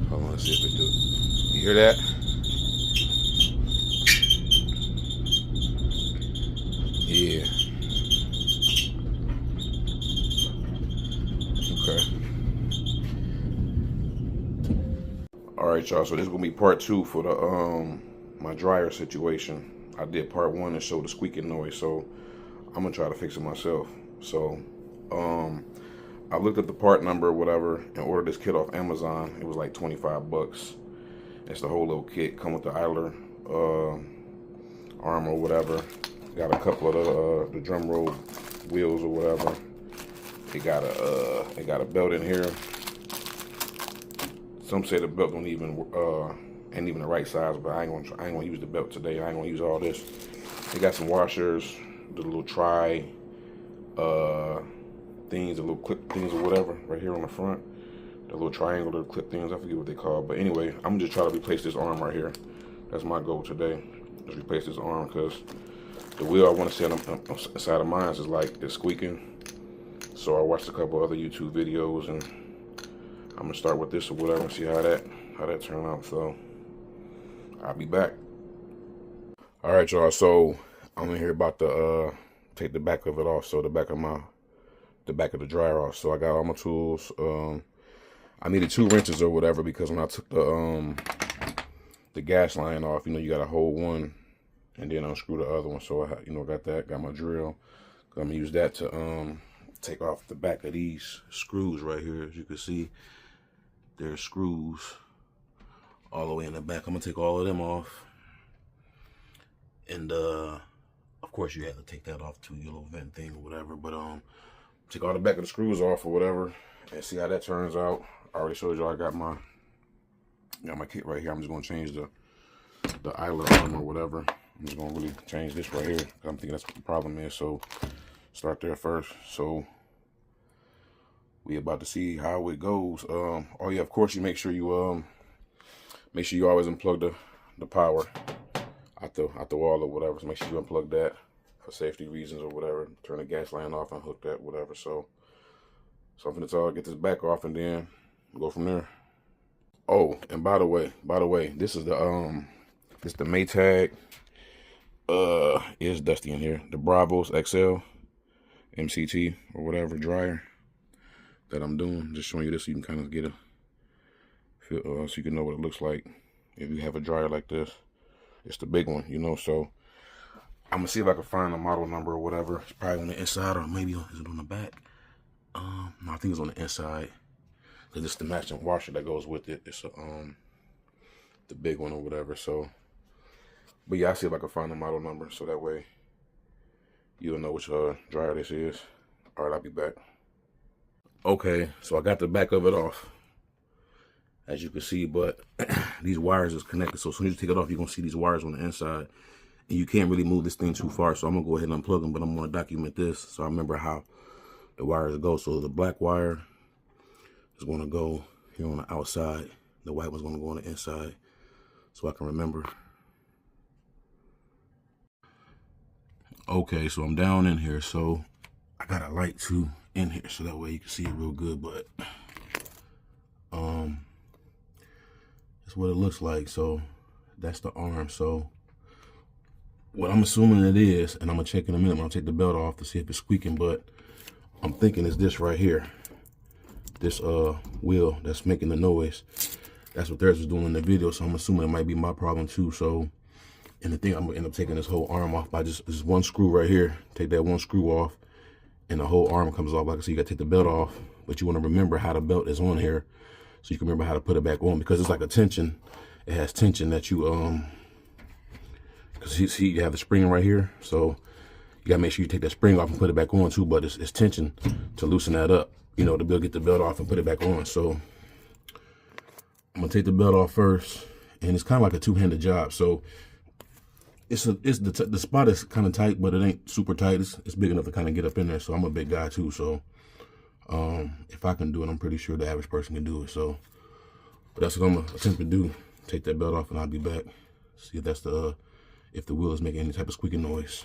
Hold on, let's see if it do. You hear that? Yeah. Okay. Alright, y'all, so this is gonna be part 2 for the my dryer situation. I did part 1 and showed the squeaking noise, so I'm gonna try to fix it myself. So I looked up the part number or whatever and ordered this kit off Amazon. It was like 25 bucks. It's the whole little kit, come with the idler arm or whatever. Got a couple of the drum roll wheels or whatever. It got a belt in here. Some say the belt don't even ain't even the right size, but I ain't gonna use the belt today. I ain't gonna use all this. They got some washers, the little things, the little clip things or whatever, right here on the front. The little triangular clip things, I forget what they call. But anyway, I'm just trying to replace this arm right here. That's my goal today. Just replace this arm because the wheel I want to set on the side of mine is like it's squeaking. So I watched a couple other YouTube videos and I'm gonna start with this or whatever and see how that turned out. So I'll be back. All right, y'all. So I'm in here about to take the back of it off. So the back of the dryer off. So I got all my tools. I needed 2 wrenches or whatever because when I took the gas line off, you know, you got to hold one and then unscrew the other one. So I, got that. Got my drill. I'm gonna use that to take off the back of these screws right here. As you can see, there's screws all the way in the back. I'm gonna take all of them off, and of course you have to take that off too, your little vent thing or whatever. But take all the back of the screws off or whatever, and see how that turns out. I already showed y'all I got my kit right here. I'm just gonna change the idler arm or whatever. I'm just gonna really change this right here. I'm thinking that's what the problem is. So start there first. So we about to see how it goes. Oh yeah, of course you make sure you always unplug the power out the wall or whatever. So make sure you unplug that for safety reasons or whatever. Turn the gas line off and hook that, whatever. So I'm gonna get this back off and then go from there. Oh, and by the way, this is the Maytag. Is dusty in here. The Bravos XL MCT or whatever dryer that I'm doing. Just showing you this so you can kind of get a feel, so you can know what it looks like if you have a dryer like this. It's the big one, So I'm gonna see if I can find a model number or whatever. It's probably on the inside or maybe is it on the back? No, I think it's on the inside. Cause it's the matching washer that goes with it. It's the big one or whatever. So, but yeah, I'll see if I can find the model number so that way you'll know which dryer this is. All right, I'll be back. Okay, so I got the back of it off, as you can see, but these wires is connected. So as soon as you take it off, you're gonna see these wires on the inside, and you can't really move this thing too far. So I'm gonna go ahead and unplug them, but I'm gonna document this so I remember how the wires go. So the black wire is gonna go here on the outside. The white one's gonna go on the inside, so I can remember. Okay, so I'm down in here, so I got a light too in here, so that way you can see it real good. But that's what it looks like. So that's the arm. So what I'm assuming it is, and I'm gonna check in a minute. I'm gonna take the belt off to see if it's squeaking, but I'm thinking it's this right here. This wheel that's making the noise. That's what theirs was doing in the video, so I'm assuming it might be my problem too. So, and the thing, I'm gonna end up taking this whole arm off by just this one screw right here. Take that one screw off, and the whole arm comes off. Like I said, you gotta take the belt off, but you wanna remember how the belt is on here, so you can remember how to put it back on, because it's like a tension. It has tension that you, because you have the spring right here, so you gotta make sure you take that spring off and put it back on too, but it's tension to loosen that up, to be able to get the belt off and put it back on. So I'm gonna take the belt off first, and it's kind of like a two-handed job. So the spot is kind of tight, but it ain't super tight. It's big enough to kind of get up in there. So I'm a big guy too, so if I can do it, I'm pretty sure the average person can do it. So, but that's what I'm gonna attempt to do. Take that belt off, and I'll be back. See if that's if the wheel is making any type of squeaking noise.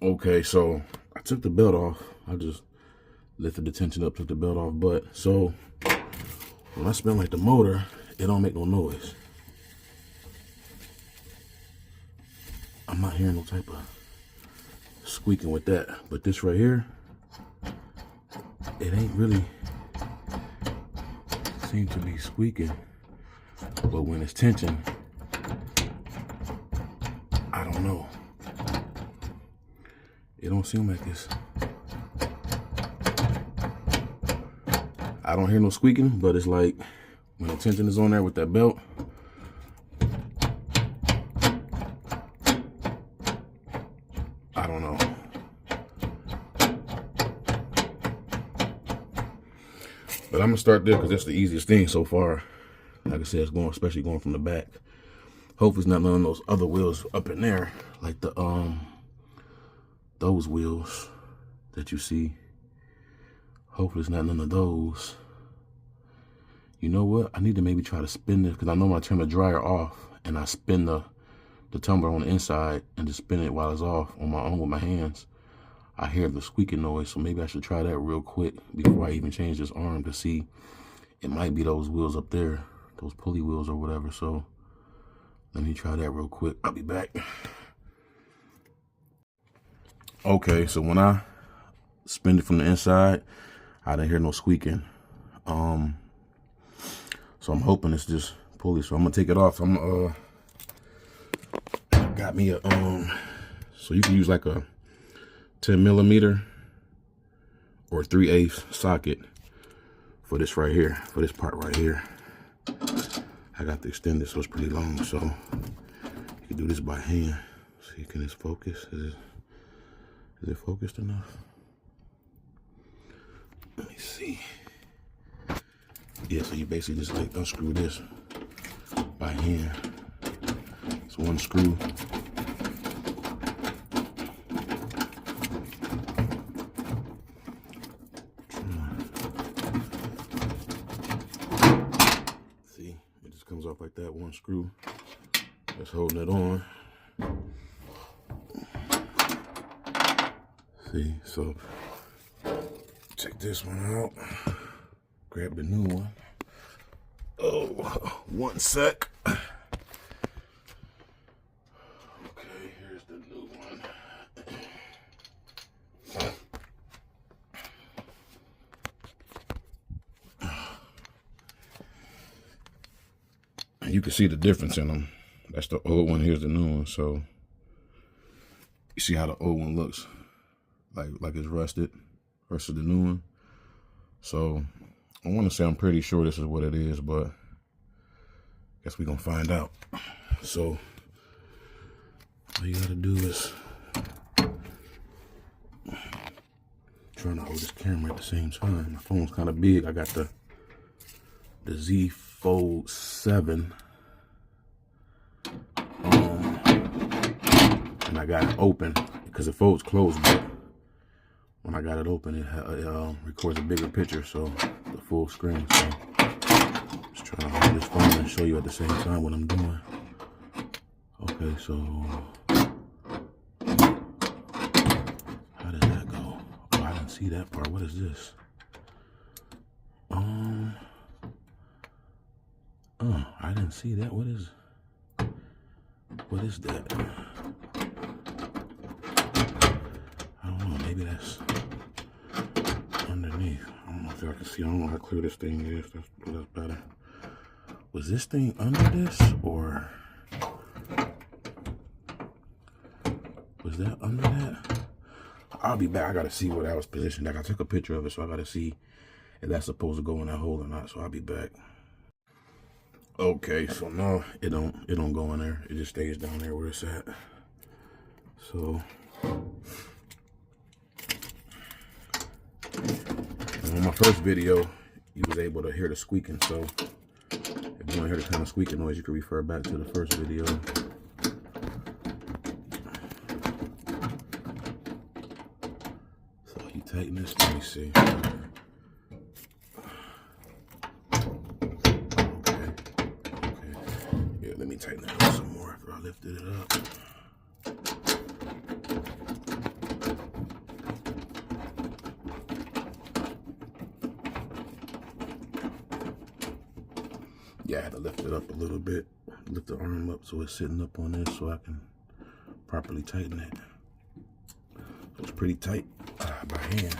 Okay, so I took the belt off. I just lifted the tension up, took the belt off. But so when I spin like the motor, it don't make no noise. I'm not hearing no type of squeaking with that. But this right here, it ain't really seem to be squeaking. But when it's tension, I don't know. It don't seem like it's. I don't hear no squeaking, but it's like when the tension is on there with that belt. I don't know. But I'm gonna start there because that's the easiest thing so far. Like I said, it's going, especially going from the back. Hopefully it's not none of those other wheels up in there, like the those wheels that you see. Hopefully it's not none of those. You know what? I need to maybe try to spin this because I know when I turn the dryer off and I spin the tumbler on the inside and just spin it while it's off on my own with my hands, I hear the squeaking noise. So maybe I should try that real quick before I even change this arm to see. It might be those wheels up there, those pulley wheels or whatever. So let me try that real quick. I'll be back. Okay, so when I spin it from the inside, I didn't hear no squeaking. So I'm hoping it's just pulley. So I'm gonna take it off. I'm got me a so you can use like a 10mm or 3/8 socket for this right here, for this part right here. I got to extend it so it's pretty long, so you can do this by hand. See, can this focus? Is it focused enough? Let me see. Yeah, so you basically just like unscrew this by hand. It's one screw. See, it just comes off like that, one screw. Just holding it on. See, so check this one out. Grab the new one. Oh, 1 sec. Okay, here's the new one. And you can see the difference in them. That's the old one, here's the new one. So you see how the old one looks like it's rusted versus the new one. So I want to say I'm pretty sure this is what it is, but I guess we're gonna find out. So all you gotta do is trying to hold this camera at the same time. My phone's kind of big. I got the Z Fold 7, and I got it open because it folds closed, but when I got it open, it records a bigger picture, so the full screen. So just trying to hold this phone and show you at the same time what I'm doing. Okay, so how did that go? Oh, I didn't see that part. What is this? Oh, I didn't see that. What is that? I don't know. Maybe that's underneath. I don't know if y'all can see. I don't know how clear this thing is. That's better. Was this thing under this, or was that under that? I'll be back. I gotta see where that was positioned. Like I took a picture of it, so I gotta see if that's supposed to go in that hole or not. So I'll be back. Okay, so no, it don't go in there. It just stays down there where it's at. So on my first video, you was able to hear the squeaking. So if you want to hear the kind of squeaking noise, you can refer back to the first video. So you tighten this. Let me see. Let me tighten it up some more after I lifted it up. Yeah, I had to lift it up a little bit. Lift the arm up so it's sitting up on this so I can properly tighten it. It's pretty tight by hand.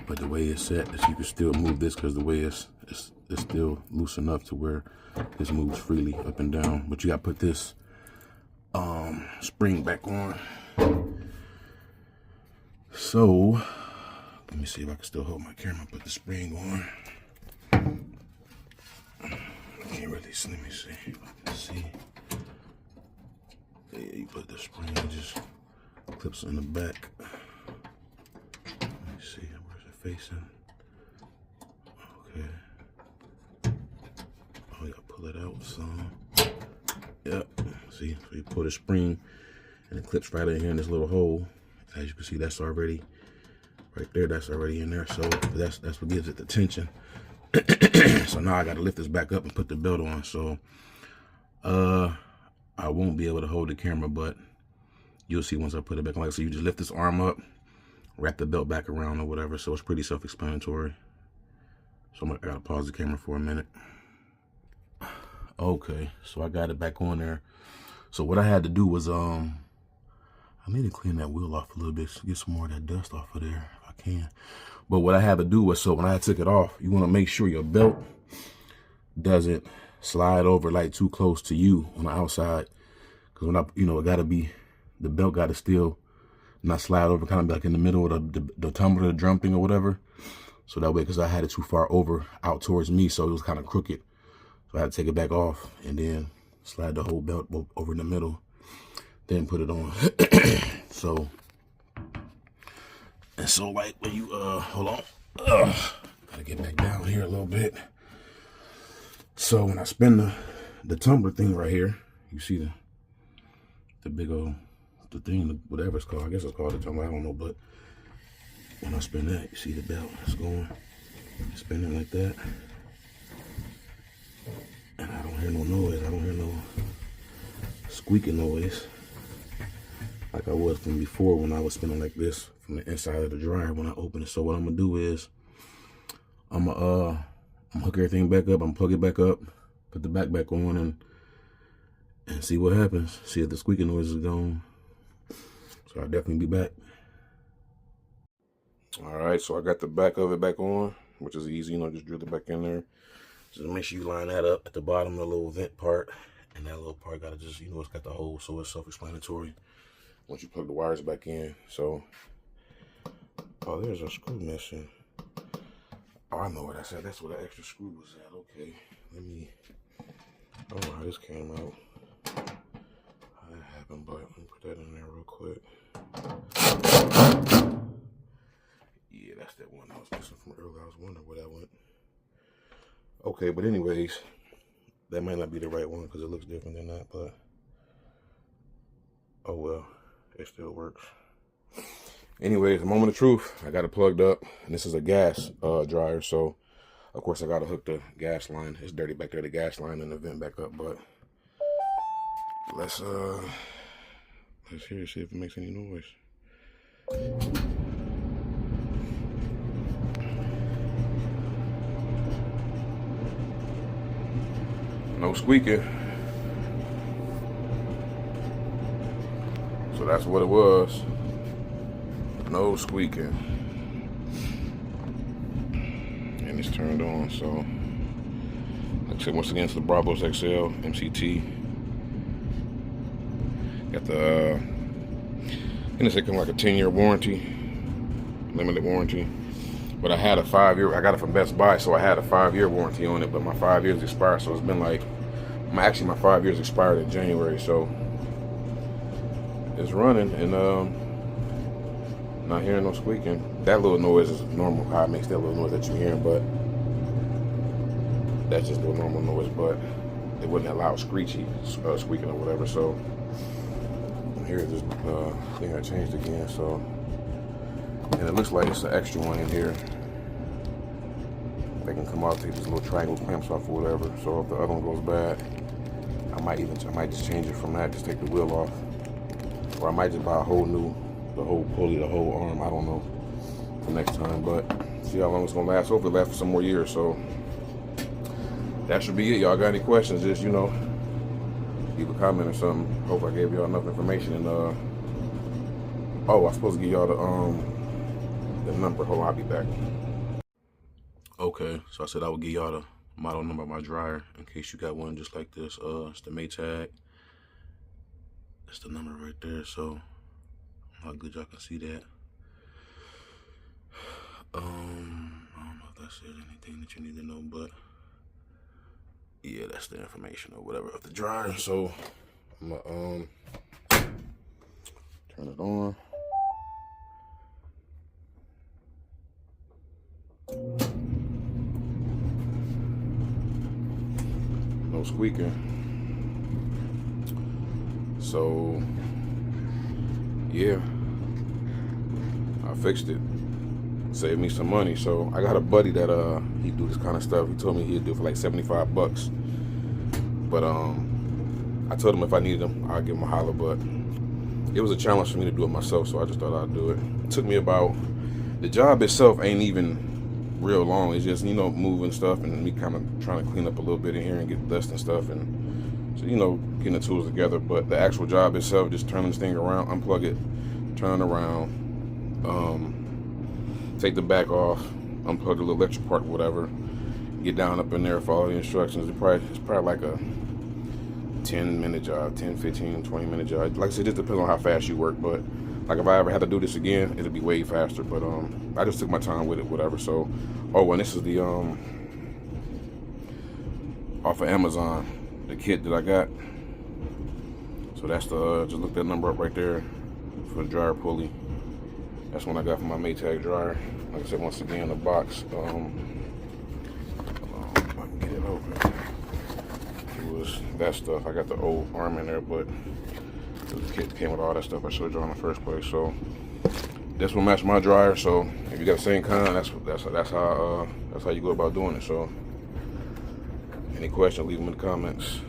But the way it's set is you can still move this because the way it's still loose enough to where this moves freely up and down. But you gotta put this spring back on. So let me see if I can still hold my camera. Put the spring on. I can't really see. Let me see if I can see. Yeah, you put the spring, it just clips in the back. Let me see, where's it facing? Okay. Oh, you gotta pull it out some. Yep. See, so you put a spring and it clips right in here in this little hole. As you can see, that's already right there. That's already in there. So that's what gives it the tension. So now I gotta lift this back up and put the belt on. So I won't be able to hold the camera, but you'll see once I put it back on. Like, so you just lift this arm up, wrap the belt back around or whatever. So it's pretty self-explanatory. So I gotta pause the camera for a minute. Okay, so I got it back on there. So what I had to do was I need to clean that wheel off a little bit, get some more of that dust off of there if I can. But what I had to do was, so when I took it off, you want to make sure your belt doesn't slide over like too close to you on the outside, because when it gotta be, the belt gotta still not slide over, kind of like in the middle of the tumbler, the drum thing or whatever. So that way, because I had it too far over out towards me, so it was kind of crooked. So I had to take it back off and then slide the whole belt over in the middle, then put it on. So like when you hold on, gotta get back down here a little bit. So when I spin the tumbler thing right here, you see the big old thing, whatever it's called. I guess it's called the tumbler, I don't know. But when I spin that, you see the belt is going, spinning like that, and I don't hear no noise. I don't hear no squeaking noise like I was from before when I was spinning like this from the inside of the dryer when I open it. So what I'm gonna do is I'm gonna hook everything back up, I'm plug it back up, put the back on, and see what happens. See if the squeaking noise is gone. So I'll definitely be back. All right, so I got the back of it back on, which is easy, just drill it back in there. Just make sure you line that up at the bottom of the little vent part, and that little part gotta just, it's got the hole, so it's self-explanatory once you plug the wires back in. So, oh, there's a screw missing. Oh, I know what I said. That's where the extra screw was at. Okay, let me, I don't know how this came out, how that happened, but let me put that in there real quick. Yeah, that's that one I was missing from earlier. I was wondering where that went. Okay, but anyways, that might not be the right one because it looks different than that, but oh well, it still works. Anyways, the moment of truth, I got it plugged up, and this is a gas dryer, so of course I gotta hook the gas line. It's dirty back there, the gas line, and the vent back up, but let's hear, see if it makes any noise. No squeaking. So that's what it was. No squeaking. And it's turned on, so like I said, once again, it's the Bravos XL MCT. Got the and it's like a 10-year warranty, limited warranty. But I had a 5-year, I got it from Best Buy, so I had a 5-year warranty on it, but my 5 years expired, so it's been like, actually my 5 years expired in January, so it's running, and not hearing no squeaking. That little noise is normal, how it makes that little noise that you're hearing, but that's just the normal noise, but it wasn't that loud screechy squeaking or whatever. So here this thing I changed again, so, and it looks like it's an extra one in here. They can come out, take these little triangle clamps off or whatever. So if the other one goes bad, I might just change it from that, just take the wheel off, or I might just buy a whole new, the whole pulley, the whole arm. I don't know for next time, but see how long it's gonna last. Hopefully, it lasts for some more years. So that should be it. Y'all got any questions? Just leave a comment or something. Hope I gave y'all enough information. And oh, I'm supposed to give y'all the number. Hold on, I'll be back. Okay, so I said I would give y'all the model number of my dryer in case you got one just like this. It's the Maytag. That's the number right there. So how good y'all can see that. I don't know if that says anything that you need to know, but yeah, that's the information or whatever of the dryer. So I'm gonna turn it on. No squeaking. So yeah, I fixed it. Saved me some money. So I got a buddy that he do this kind of stuff. He told me he'd do it for like 75 bucks. But I told him if I needed him, I'd give him a holler. But it was a challenge for me to do it myself, so I just thought I'd do it. It took me about, the job itself ain't even real long. It's just, moving stuff and me kind of trying to clean up a little bit in here and get dust and stuff, and so, getting the tools together. But the actual job itself, just turning this thing around, unplug it, turn it around, take the back off, unplug the little electric part, whatever, get down up in there, follow the instructions. It's probably like a 10-minute job, 10, 15, 20-minute job. Like I said, it just depends on how fast you work. But like if I ever had to do this again, it'll be way faster. But I just took my time with it, whatever. So, oh, and this is the off of Amazon, the kit that I got. So that's the just look that number up right there for the dryer pulley. That's one I got for my Maytag dryer. Like I said, once again, the box. If I can get it open. It was that stuff. I got the old arm in there, but the kit came with all that stuff I showed you in the first place. So this will match my dryer. So if you got the same kind, that's how you go about doing it. So any questions, leave them in the comments.